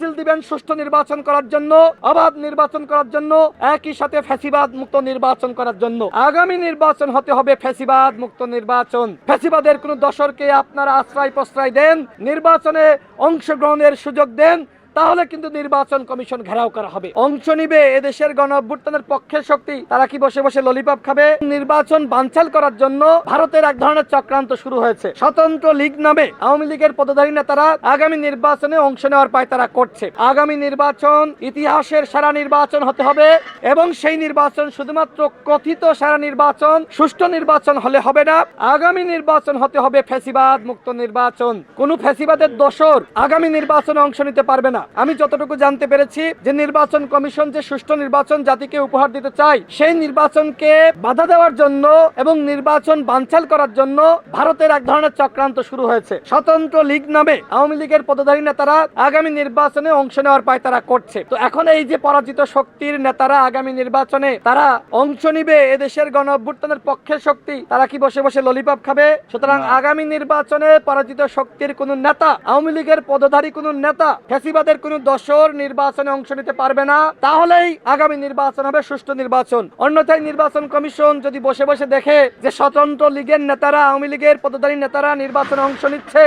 মিছিল দিবেন সুষ্ঠু নির্বাচন করার জন্য, অবাধ নির্বাচন করার জন্য, একই সাথে ফ্যাসিবাদ মুক্ত নির্বাচন করার জন্য। আগামী নির্বাচন হতে হবে ফ্যাসিবাদ মুক্ত নির্বাচন। ফ্যাসিবাদের কোন দশরকে আপনারা আশ্রয় প্রশ্রয় দেন, নির্বাচনে অংশগ্রহণের সুযোগ দেন, তাহলে কিন্তু নির্বাচন কমিশন ঘেরাও করা হবে। অংশ নিবে এদেশের গণ অভ্যুত্থানের পক্ষের শক্তি, তারা কি বসে বসে ললিপপ খাবে? নির্বাচন বানচাল করার জন্য ভারতের এক ধরনের চক্রান্ত শুরু হয়েছে। স্বতন্ত্র লীগ নামে আওয়ামী লীগের পদধারী নেতারা আগামী নির্বাচনে অংশ নেওয়ার পায়তারা করছে। আগামী নির্বাচন ইতিহাসের সেরা নির্বাচন হতে হবে এবং সেই নির্বাচন শুধুমাত্র কথিত সেরা নির্বাচন, সুষ্ঠু নির্বাচন হলে হবে না। আগামী নির্বাচন হতে হবে ফ্যাসিবাদ মুক্ত নির্বাচন। কোন ফ্যাসিবাদের দোসর আগামী নির্বাচনে অংশ নিতে পারবে না। আমি যতটুকু জানতে পেরেছি যে নির্বাচন কমিশন যে সুষ্ঠু নির্বাচন জাতিকে উপহার দিতে চায়, সেই নির্বাচনকে বাধা দেওয়ার জন্য এবং নির্বাচন বানচাল করার জন্য ভারতের এক ধরনের চক্রান্ত শুরু হয়েছে। স্বতন্ত্র লীগ নামে আওয়ামী লীগের পদধারী নেতারা আগামী নির্বাচনে অংশ নেওয়ার পায়তারা করছে। তো এখন এই যে পরাজিত শক্তির নেতারা আগামী নির্বাচনে তারা অংশ নিবে এদেশের গণ অভ্যুত্থানের পক্ষের শক্তি, তারা কি বসে বসে ললিপপ খাবে? সুতরাং আগামী নির্বাচনে পরাজিত শক্তির কোন নেতা, আওয়ামী লীগের পদধারী কোন নেতা, ফ্যাসিবাদের কোন দশর নির্বাচনে অংশ নিতে পারবে না। তাহলেই আগামী নির্বাচন হবে সুষ্ঠু নির্বাচন। অন্যথায় নির্বাচন কমিশন যদি বসে বসে দেখে যে স্বতন্ত্র লীগের নেতারা, আওয়ামী লীগের পদধারী নেতারা নির্বাচনে অংশ নিচ্ছে,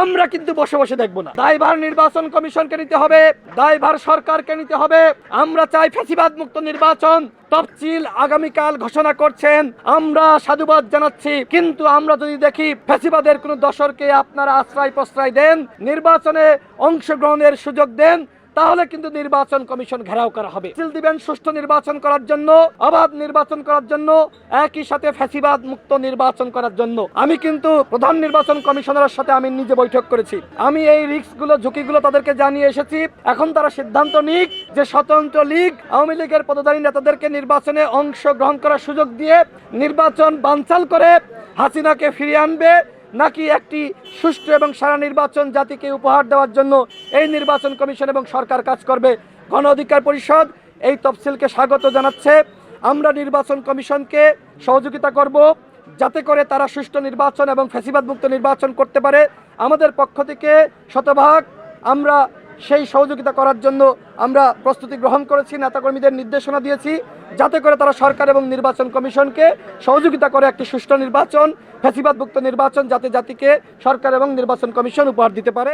আমরা কিন্তু বসে বসে দেখবো না। দায়ভার নির্বাচন কমিশনকে নিতে হবে, দায়ভার সরকারকে নিতে হবে। আমরা চাই ফ্যাসিবাদ মুক্ত নির্বাচন। তফসিল আগামীকাল ঘোষণা করছেন, আমরা সাধুবাদ জানাচ্ছি। কিন্তু আমরা যদি দেখি ফ্যাসিবাদের কোন দশরকে আপনারা আশ্রয় প্রশ্রয় দেন, নির্বাচনে অংশগ্রহণের সুযোগ দেন, তাহলে কিন্তু নির্বাচন কমিশন ঘেরাও করা হবে। মিছিল দিবেন সুষ্ঠু নির্বাচন করার জন্য, অবাধ নির্বাচন করার জন্য, একই সাথে ফ্যাসিবাদ মুক্ত নির্বাচন করার জন্য। আমি কিন্তু প্রধান নির্বাচন কমিশনারের সাথে আমি নিজে বৈঠক করেছি। আমি এই রিস্কগুলো, ঝুঁকিগুলো তাদেরকে জানিয়ে এসেছি। এখন তারা সিদ্ধান্ত নিক যে স্বতন্ত্র লীগ, আওয়ামী লীগের পদধারী নেতাদেরকে নির্বাচনে অংশগ্রহণ করার সুযোগ দিয়ে নির্বাচন বানচাল করে হাসিনাকে ফিরিয়ে আনবে, নাকি একটি সুষ্ঠু এবং সারা নির্বাচন জাতিকে উপহার দেওয়ার জন্য এই নির্বাচন কমিশন এবং সরকার কাজ করবে। গণ অধিকার পরিষদ এই তফসিলকে স্বাগত জানাচ্ছে। আমরা নির্বাচন কমিশনকে সহযোগিতা করব যাতে করে তারা সুষ্ঠু নির্বাচন এবং ফ্যাসিবাদ মুক্ত নির্বাচন করতে পারে। আমাদের পক্ষ থেকে শতভাগ আমরা সেই সহযোগিতা করার জন্য আমরা প্রস্তুতি গ্রহণ করেছি, নেতাকর্মীদের নির্দেশনা দিয়েছি যাতে করে তারা সরকার এবং নির্বাচন কমিশনকে সহযোগিতা করে একটি সুষ্ঠু নির্বাচন, ফ্যাসিবাদ মুক্ত নির্বাচন যাতে জাতিকে সরকার এবং নির্বাচন কমিশন উপহার দিতে পারে।